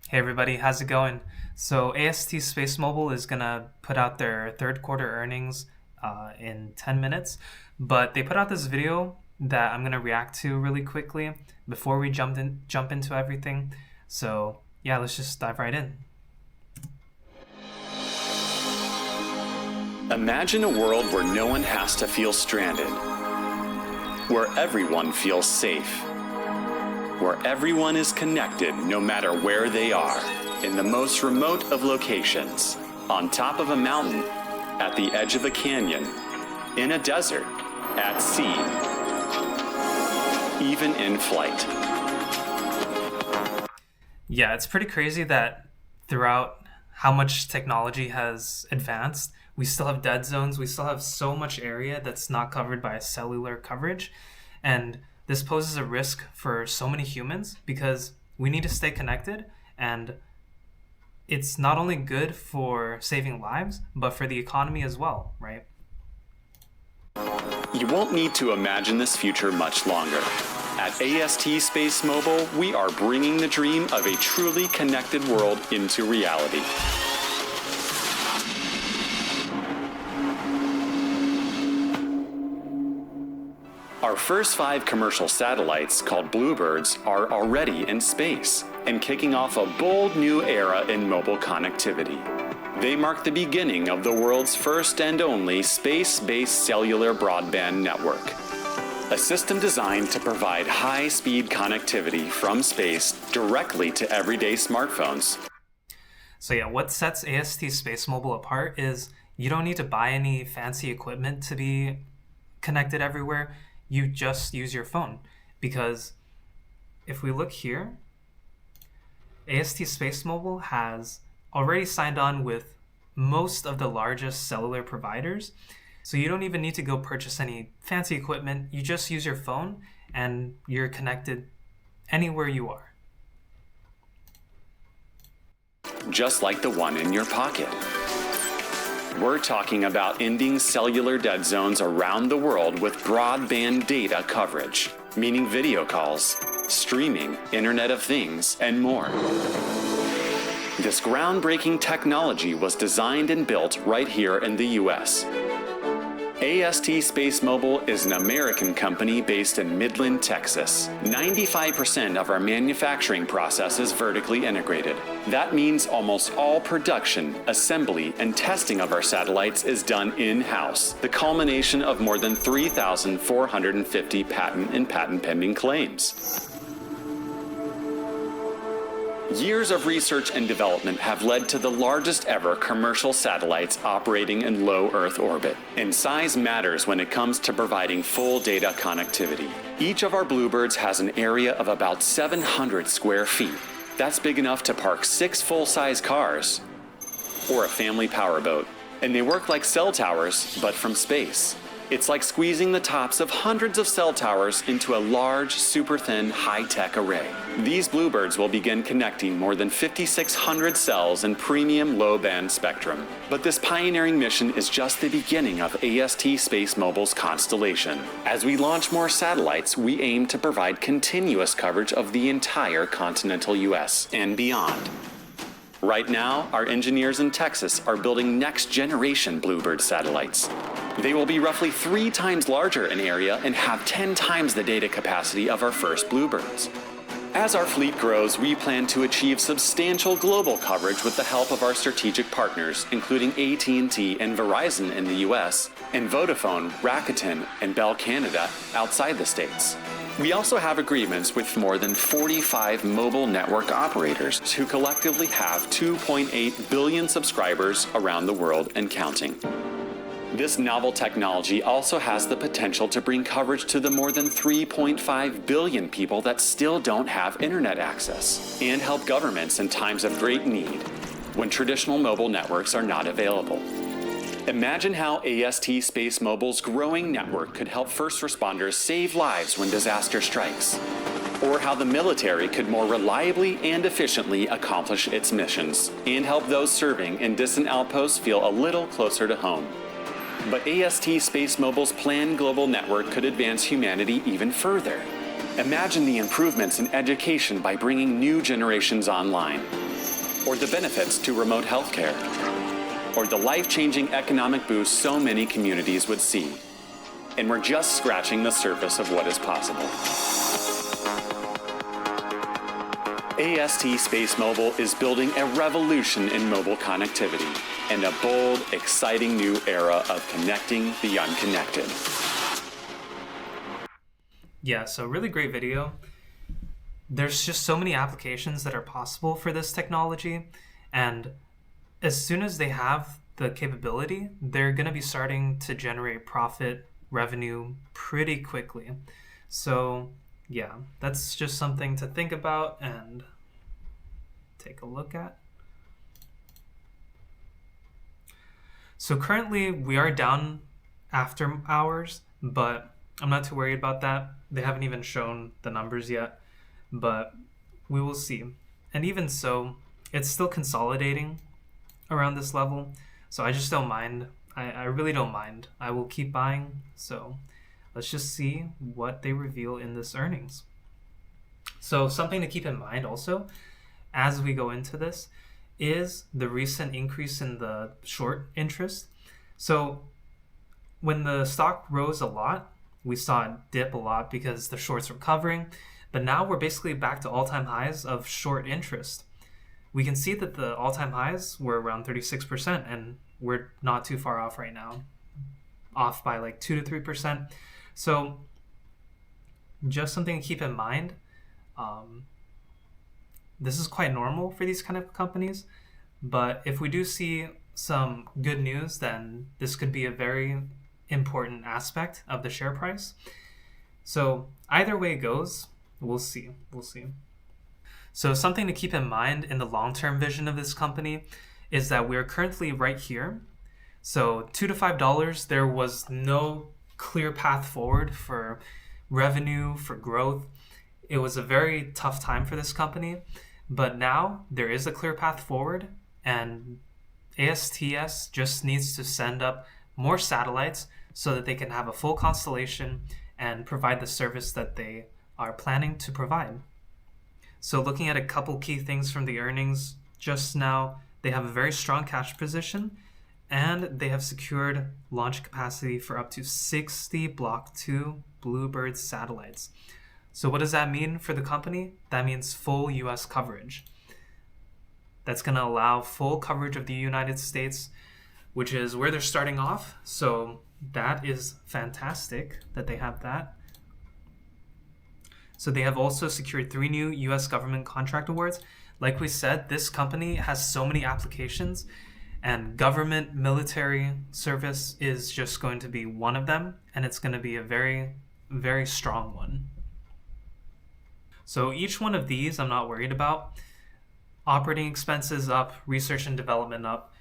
Hey everybody, how's it going? So AST SpaceMobile is gonna put out their third quarter earnings in 10 minutes, but they put out this video that I'm gonna react to really quickly before we jump into everything. So yeah, let's just dive right in. Imagine a world where no one has to feel stranded, where everyone feels safe, where everyone is connected no matter where they are, in the most remote of locations, on top of a mountain, at the edge of a canyon, in a desert, at sea, even in flight. Yeah, it's pretty crazy that throughout how much technology has advanced, we still have dead zones. We still have so much area that's not covered by cellular coverage. And this poses a risk for so many humans because we need to stay connected. And it's not only good for saving lives, but for the economy as well, right? You won't need to imagine this future much longer. At AST SpaceMobile, we are bringing the dream of a truly connected world into reality. Our first 5 commercial satellites, called Bluebirds, are already in space and kicking off a bold new era in mobile connectivity. They mark the beginning of the world's first and only space-based cellular broadband network, a system designed to provide high-speed connectivity from space directly to everyday smartphones. So yeah, what sets AST SpaceMobile apart is you don't need to buy any fancy equipment to be connected everywhere. You just use your phone, because if we look here, AST SpaceMobile has already signed on with most of the largest cellular providers. So you don't even need to go purchase any fancy equipment. You just use your phone and you're connected anywhere you are. Just like the one in your pocket. We're talking about ending cellular dead zones around the world with broadband data coverage, meaning video calls, streaming, Internet of Things, and more. This groundbreaking technology was designed and built right here in the US. AST SpaceMobile is an American company based in Midland, Texas. 95% of our manufacturing process is vertically integrated. That means almost all production, assembly, and testing of our satellites is done in-house, the culmination of more than 3,450 patent and patent-pending claims. Years of research and development have led to the largest ever commercial satellites operating in low Earth orbit. And size matters when it comes to providing full data connectivity. Each of our Bluebirds has an area of about 700 square feet. That's big enough to park 6 full-size cars or a family powerboat. And they work like cell towers, but from space. It's like squeezing the tops of hundreds of cell towers into a large, super-thin, high-tech array. These Bluebirds will begin connecting more than 5,600 cells in premium low-band spectrum. But this pioneering mission is just the beginning of AST SpaceMobile's constellation. As we launch more satellites, we aim to provide continuous coverage of the entire continental US and beyond. Right now, our engineers in Texas are building next-generation Bluebird satellites. They will be roughly 3 times larger in area and have 10 times the data capacity of our first Bluebirds. As our fleet grows, we plan to achieve substantial global coverage with the help of our strategic partners, including AT&T and Verizon in the US, and Vodafone, Rakuten, and Bell Canada outside the States. We also have agreements with more than 45 mobile network operators who collectively have 2.8 billion subscribers around the world and counting. This novel technology also has the potential to bring coverage to the more than 3.5 billion people that still don't have internet access, and help governments in times of great need when traditional mobile networks are not available. Imagine how AST SpaceMobile's growing network could help first responders save lives when disaster strikes, or how the military could more reliably and efficiently accomplish its missions, and help those serving in distant outposts feel a little closer to home. But AST SpaceMobile's planned global network could advance humanity even further. Imagine the improvements in education by bringing new generations online, or the benefits to remote healthcare, or the life-changing economic boost so many communities would see. And we're just scratching the surface of what is possible. AST SpaceMobile is building a revolution in mobile connectivity and a bold, exciting new era of connecting the unconnected. Yeah, so really great video. There's just so many applications that are possible for this technology, and as soon as they have the capability, they're going to be starting to generate profit, revenue pretty quickly. So yeah, that's just something to think about and take a look at. So currently we are down after hours, but I'm not too worried about that. They haven't even shown the numbers yet, but we will see. And even so, it's still consolidating around this level, so I just don't mind. I really don't mind. I will keep buying. So let's just see what they reveal in this earnings. So something to keep in mind also as we go into this is the recent increase in the short interest. So when the stock rose a lot, we saw it dip a lot because the shorts were covering, but now we're basically back to all-time highs of short interest. We can see that the all-time highs were around 36%, and we're not too far off right now, off by like 2 to 3%. So just something to keep in mind. This is quite normal for these kind of companies, but if we do see some good news, then this could be a very important aspect of the share price. So either way it goes, we'll see. So something to keep in mind in the long-term vision of this company is that we're currently right here. So $2 to $5, there was no clear path forward for revenue, for growth. It was a very tough time for this company, but now there is a clear path forward, and ASTS just needs to send up more satellites so that they can have a full constellation and provide the service that they are planning to provide. So looking at a couple key things from the earnings just now, they have a very strong cash position, and they have secured launch capacity for up to 60 Block 2 Bluebird satellites. So what does that mean for the company? That means full US coverage. That's going to allow full coverage of the United States, which is where they're starting off. So that is fantastic that they have that. So they have also secured 3 new US government contract awards. Like we said, this company has so many applications, and government military service is just going to be one of them, and it's going to be a very, very strong one. So each one of these I'm not worried about. Operating expenses up, research and development up.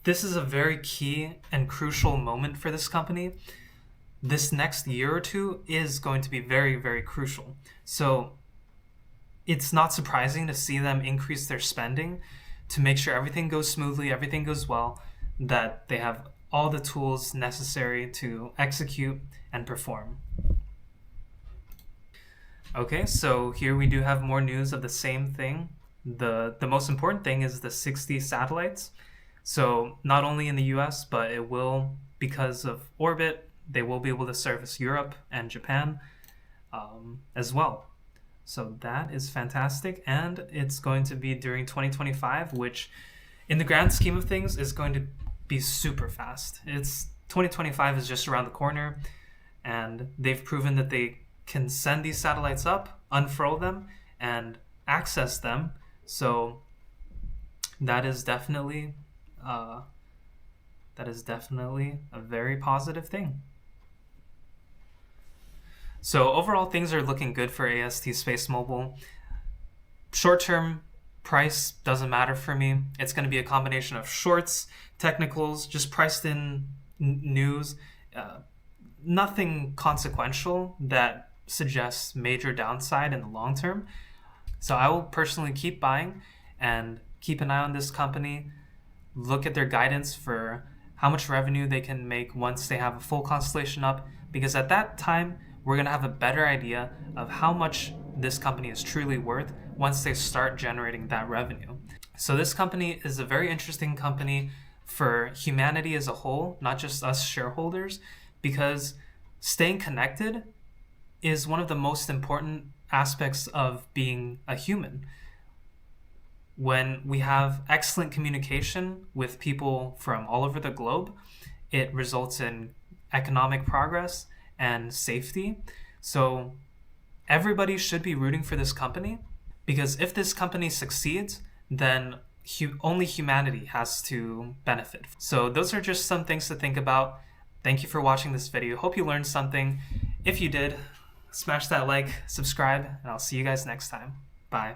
This is a very key and crucial moment for this company. This next year or two is going to be very, very crucial. So it's not surprising to see them increase their spending to make sure everything goes smoothly, everything goes well, that they have all the tools necessary to execute and perform. Okay, so here we do have more news of the same thing. The most important thing is the 60 satellites. So not only in the US, but it will, because of orbit, they will be able to service Europe and Japan as well. So that is fantastic, and it's going to be during 2025, which in the grand scheme of things is going to be super fast. 2025 is just around the corner, and they've proven that they can send these satellites up, unfurl them, and access them. So that is definitely a very positive thing. So overall, things are looking good for AST SpaceMobile. Short-term price doesn't matter for me. It's going to be a combination of shorts, technicals, just priced in news. Nothing consequential that suggests major downside in the long term. So I will personally keep buying and keep an eye on this company. Look at their guidance for how much revenue they can make once they have a full constellation up, because at that time, we're going to have a better idea of how much this company is truly worth once they start generating that revenue. So this company is a very interesting company for humanity as a whole, not just us shareholders, because staying connected is one of the most important aspects of being a human. When we have excellent communication with people from all over the globe, it results in economic progress and safety. So everybody should be rooting for this company, because if this company succeeds, then only humanity has to benefit. So those are just some things to think about. Thank you for watching this video. Hope you learned something. If you did, smash that like, subscribe, and I'll see you guys next time. Bye.